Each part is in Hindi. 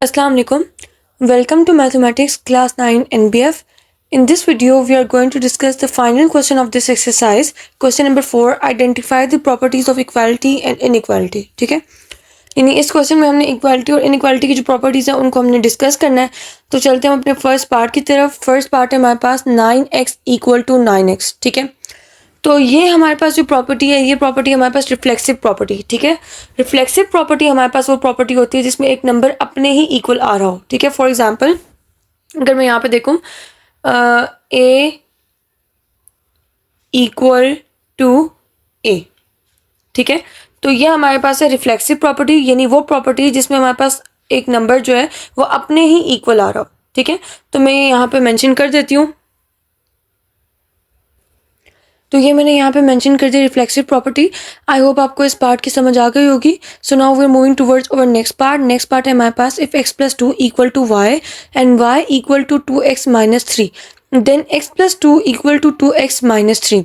Assalamu alaikum. Welcome to Mathematics Class 9 NBF. In this video, we are going to discuss the final question of this exercise. Question number 4. Identify the properties of equality and inequality. ठीक है, यानी इस क्वेश्चन में हमने इक्वालिटी और इनइक्वालिटी की जो प्रॉपर्टीज़ हैं उनको हमने डिस्कस करना है. तो चलते हैं हम अपने फर्स्ट पार्ट की तरफ. फर्स्ट पार्ट है हमारे पास 9x = 9x. ठीक है, तो ये हमारे पास जो प्रॉपर्टी है, ये प्रॉपर्टी हमारे पास रिफ्लेक्सिव प्रॉपर्टी. ठीक है, रिफ्लेक्सिव प्रॉपर्टी हमारे पास वो प्रॉपर्टी होती है जिसमें एक नंबर अपने ही इक्वल आ रहा हो. ठीक है, फॉर एग्जांपल अगर मैं यहाँ पे देखूँ a = a. ठीक है, तो ये हमारे पास है रिफ्लेक्सिव प्रॉपर्टी, यानी वो प्रॉपर्टी जिसमें हमारे पास एक नंबर जो है वो अपने ही इक्वल आ रहा हो. ठीक है, तो मैं यहाँ पे मेंशन कर देती हूँ. तो ये मैंने यहाँ पे मेंशन कर दिया रिफ्लेक्सिव प्रॉपर्टी. आई होप आपको इस पार्ट की समझ आ गई होगी. So now we are moving towards our next part. Next part है हमारे पास if x + 2 = y and y = 2x - 3 then x + 2 = 2x - 3.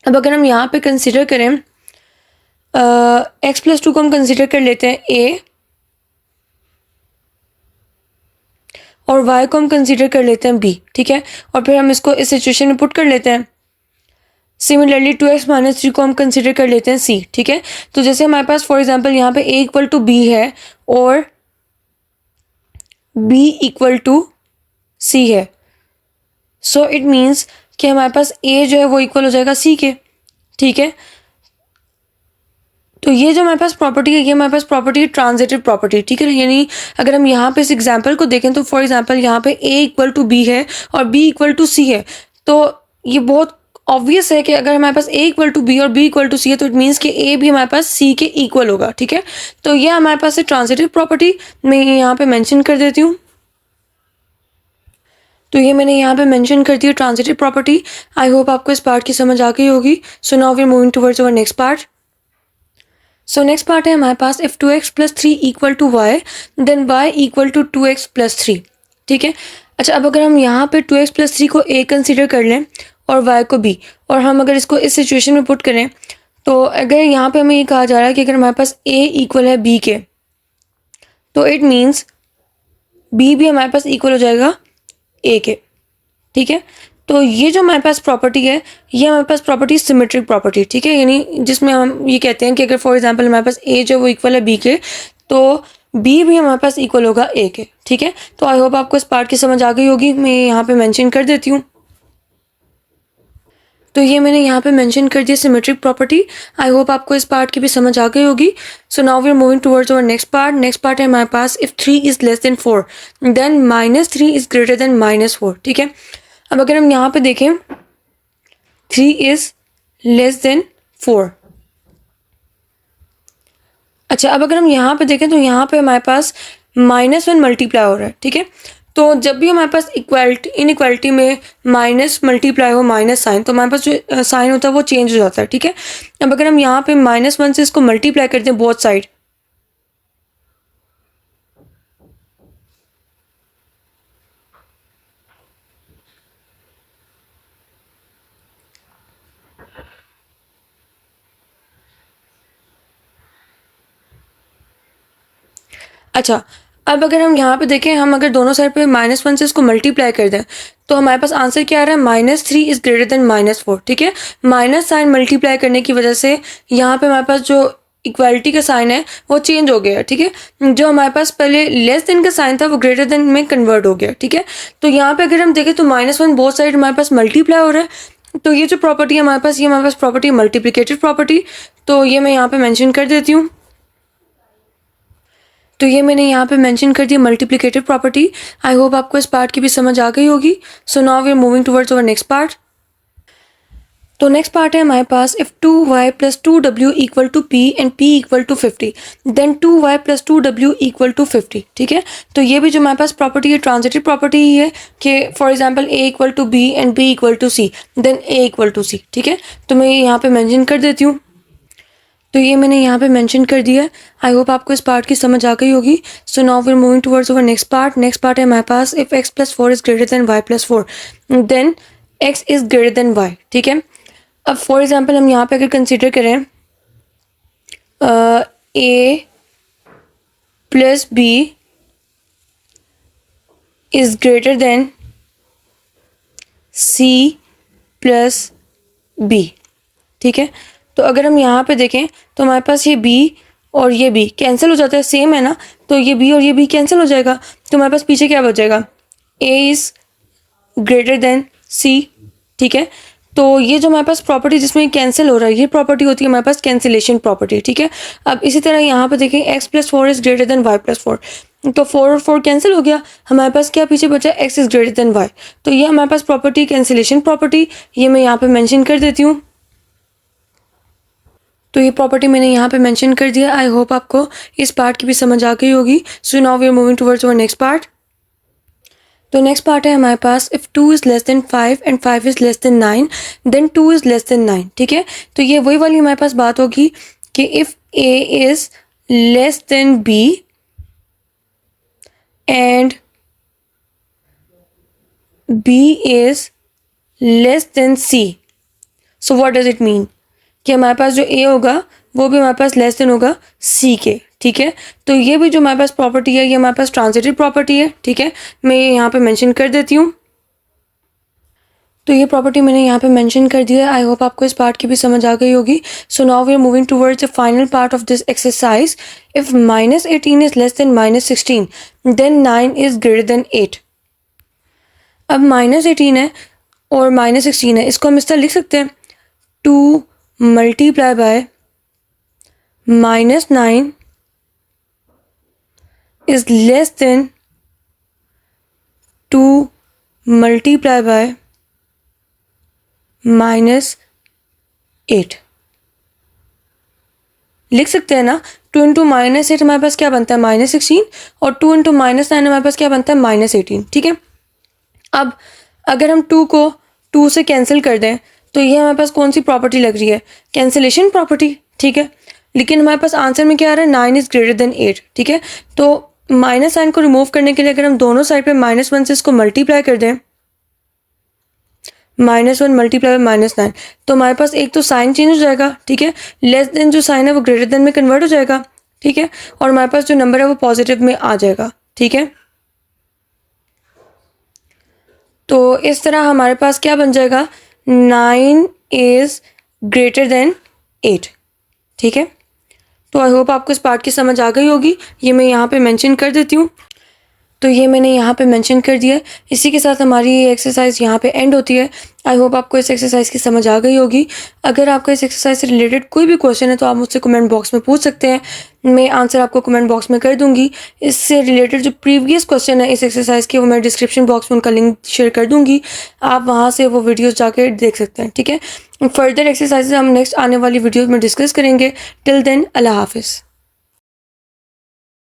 अब अगर हम यहाँ पे कंसिडर करें x + 2 को हम कंसिडर कर लेते हैं a और y को हम कंसिडर कर लेते हैं b. ठीक है, और फिर हम इसको इस सिचुएशन में पुट कर लेते हैं. सिमिलरली 2x - 3 को हम कंसिडर कर लेते हैं c. ठीक है, तो जैसे हमारे पास फॉर एग्जांपल यहाँ पे a = b है और b = c है. सो इट मीन्स कि हमारे पास a जो है वो इक्वल हो जाएगा c के. ठीक है, तो ये जो हमारे पास प्रॉपर्टी है, ये हमारे पास प्रॉपर्टी है ट्रांजिटिव प्रॉपर्टी. ठीक है, यानी अगर हम यहाँ पे इस एग्जांपल को देखें तो फॉर एग्जांपल यहाँ पे a = b है और b = c है. तो ये बहुत ऑब्वियस है कि अगर हमारे पास a = b और b = c है तो इट मीन्स कि a भी हमारे पास c के इक्वल होगा. ठीक है, तो ये हमारे पास है ट्रांजिटिव प्रॉपर्टी. मैं यहाँ पे मेंशन कर देती हूँ. तो ये मैंने यहाँ पे मेंशन कर दिया ट्रांजिटिव प्रॉपर्टी. आई होप आपको इस पार्ट की समझ आ गई होगी. So now we are moving towards our next part. So next part है हमारे पास if 2x + 3 = y then y = 2x + 3. ठीक है, अच्छा अब अगर हम यहाँ पे 2x + 3 को a कंसिडर कर लें और y को b, और हम अगर इसको इस सिचुएशन में पुट करें तो अगर यहाँ पे हमें ये कहा जा रहा है कि अगर हमारे पास a इक्वल है b के तो इट मीन्स b भी हमारे पास इक्वल हो जाएगा a के. ठीक है, तो ये जो हमारे पास प्रॉपर्टी है ये हमारे पास प्रॉपर्टी सिमेट्रिक प्रॉपर्टी. ठीक है, यानी जिसमें हम ये कहते हैं कि अगर फॉर एग्जांपल हमारे पास a जो वो इक्वल है b के तो b भी हमारे पास इक्वल होगा a के. ठीक है, तो आई होप आपको इस पार्ट की समझ आ गई होगी. मैं यहाँ पे मेंशन कर देती हूँ. तो ये मैंने यहाँ पे मेंशन कर दिया सिमेट्रिक प्रॉपर्टी. आई होप आपको इस पार्ट की भी समझ आ गई होगी. So now we are moving towards our next part. Next part है हमारे पास इफ 3 = <4 देन -3 > -4. ठीक है, अब अगर हम यहाँ पे देखें 3 > 4. अच्छा अब अगर हम यहाँ पे देखें तो यहाँ पे हमारे पास -1 मल्टीप्लाई हो रहा है. ठीक है, तो जब भी हमारे पास इनइक्वालिटी में माइनस मल्टीप्लाई हो माइनस साइन तो हमारे पास जो साइन होता है वो चेंज हो जाता है. ठीक है, अब अगर हम यहाँ पे -1 से इसको मल्टीप्लाई करते हैं बोथ साइड अच्छा अब अगर हम यहाँ पे देखें, हम अगर दोनों साइड पे -1 से इसको मल्टीप्लाई कर दें तो हमारे पास आंसर क्या आ रहा है -3 > -4. ठीक है, माइनस साइन मल्टीप्लाई करने की वजह से यहाँ पे हमारे पास जो इक्वालिटी का साइन है वो चेंज हो गया. ठीक है, जो हमारे पास पहले लेस देन का साइन था वो ग्रेटर देन में कन्वर्ट हो गया. ठीक है, तो यहाँ पे अगर हम देखें तो -1 बोथ साइड हमारे पास मल्टीप्लाई हो रहा है. तो ये जो प्रॉपर्टी है हमारे पास, ये हमारे पास प्रॉपर्टी मल्टीप्लिकेटिव प्रॉपर्टी. तो ये मैं यहाँ पे मेंशन कर देती हूँ. तो ये मैंने यहाँ पे मेंशन कर दिया मल्टीप्लिकेटिव प्रॉपर्टी. आई होप आपको इस पार्ट की भी समझ आ गई होगी. So now we are moving towards our next part. तो नेक्स्ट पार्ट है हमारे पास if 2y + 2w = p and p = 50 then 2y + 2w = 50. ठीक है, तो ये भी जो हमारे पास प्रॉपर्टी है ट्रांजिटिव प्रॉपर्टी ही है कि for example a = b and b = c then a = c. ठीक है, तो मैं यहाँ पे मेंशन कर देती हूँ. तो ये मैंने यहाँ पे मेंशन कर दिया. आई होप आपको इस पार्ट की समझ आ गई होगी. So now we are moving towards our next part. Next part है हमारे पास if x + 4 > y + 4 then x > y. ठीक है, अब फॉर एग्जांपल हम यहाँ पे अगर कंसीडर करें A plus B is greater than C plus B, ठीक है। तो अगर हम यहाँ पे देखें तो हमारे पास ये B और ये B कैंसिल हो जाता है, सेम है ना, तो ये B और ये B कैंसिल हो जाएगा, तो हमारे पास पीछे क्या बच जाएगा, A is greater than C, ठीक है। तो ये जो हमारे पास प्रॉपर्टी जिसमें कैंसिल हो रहा है, ये प्रॉपर्टी होती है हमारे पास कैंसिलेशन प्रॉपर्टी, ठीक है। अब इसी तरह यहाँ पे देखें x + 4 is greater than y + 4, तो 4 और 4 कैंसिल हो गया, हमारे पास क्या पीछे बचा, x is greater than y। तो ये हमारे पास प्रॉपर्टी कैंसिलेशन प्रॉपर्टी, ये मैं यहाँ पे मेंशन कर देती हूँ। तो ये प्रॉपर्टी मैंने यहाँ पे मेंशन कर दिया। आई होप आपको इस पार्ट की भी समझ आ गई होगी। So now we are moving towards our next part. तो नेक्स्ट पार्ट है हमारे पास, if 2 is less than 5 and 5 is less than 9 then 2 is less than 9, ठीक है। तो ये वही वाली हमारे पास बात होगी कि if a is less then b and b is less then c, so what does it mean, कि हमारे पास जो a होगा वो भी हमारे पास लेस देन होगा c के, ठीक है। तो ये भी जो हमारे पास प्रॉपर्टी है ये हमारे पास ट्रांजिटिव प्रॉपर्टी है, ठीक है। मैं ये यहाँ पे मेंशन कर देती हूँ। तो ये प्रॉपर्टी मैंने यहाँ पे मेंशन कर दिया है। आई होप आपको इस पार्ट की भी समझ आ गई होगी। So now we are moving towards the final part of this exercise. If -18 is less than -16 then 9 is greater than 8। अब -18 है और -16 है, इसको हम इस तरह लिख सकते हैं, 2 multiply by -9 is less than 2 multiplied by -8। लिख सकते हैं ना, 2 इंटू -8 हमारे पास क्या बनता है, -16, और 2 इंटू -9 हमारे पास क्या बनता है, -18, ठीक है। अब अगर हम 2 को 2 से कैंसिल कर दें तो ये हमारे पास कौन सी प्रॉपर्टी लग रही है, कैंसिलेशन प्रॉपर्टी, ठीक है। लेकिन हमारे पास आंसर में क्या आ रहा है, 9 इज़ ग्रेटर देन 8, ठीक है। तो माइनस साइन को रिमूव करने के लिए अगर हम दोनों साइड पे -1 से इसको मल्टीप्लाई कर दें, -1 मल्टीप्लाई बाय -9, तो हमारे पास एक तो साइन चेंज हो जाएगा, ठीक है। लेस देन जो साइन है वो ग्रेटर देन में कन्वर्ट हो जाएगा, ठीक है, और हमारे पास जो नंबर है वो पॉजिटिव में आ जाएगा, ठीक है। तो इस तरह हमारे पास क्या बन जाएगा, 9 इज़ ग्रेटर देन 8, ठीक है। तो आई होप आपको इस पार्ट की समझ आ गई होगी। ये मैं यहाँ पे मेंशन कर देती हूँ। तो ये मैंने यहाँ पे मेंशन कर दिया। इसी के साथ हमारी ये एक्सरसाइज यहाँ पे एंड होती है। आई होप आपको इस एक्सरसाइज की समझ आ गई होगी। अगर आपका इस एक्सरसाइज से रिलेटेड कोई भी क्वेश्चन है तो आप मुझसे कमेंट बॉक्स में पूछ सकते हैं, मैं आंसर आपको कमेंट बॉक्स में कर दूँगी। इससे रिलेटेड जो प्रीवियस क्वेश्चन है इस एक्सरसाइज के वो मैं डिस्क्रिप्शन बॉक्स में उनका लिंक शेयर कर दूँगी, आप वहाँ से वो वीडियोज़ जाके देख सकते हैं, ठीक है। फर्दर एक्सरसाइज हम नेक्स्ट आने वाली वीडियोज़ में डिस्कस करेंगे। टिल देन, अल्लाह हाफिज़।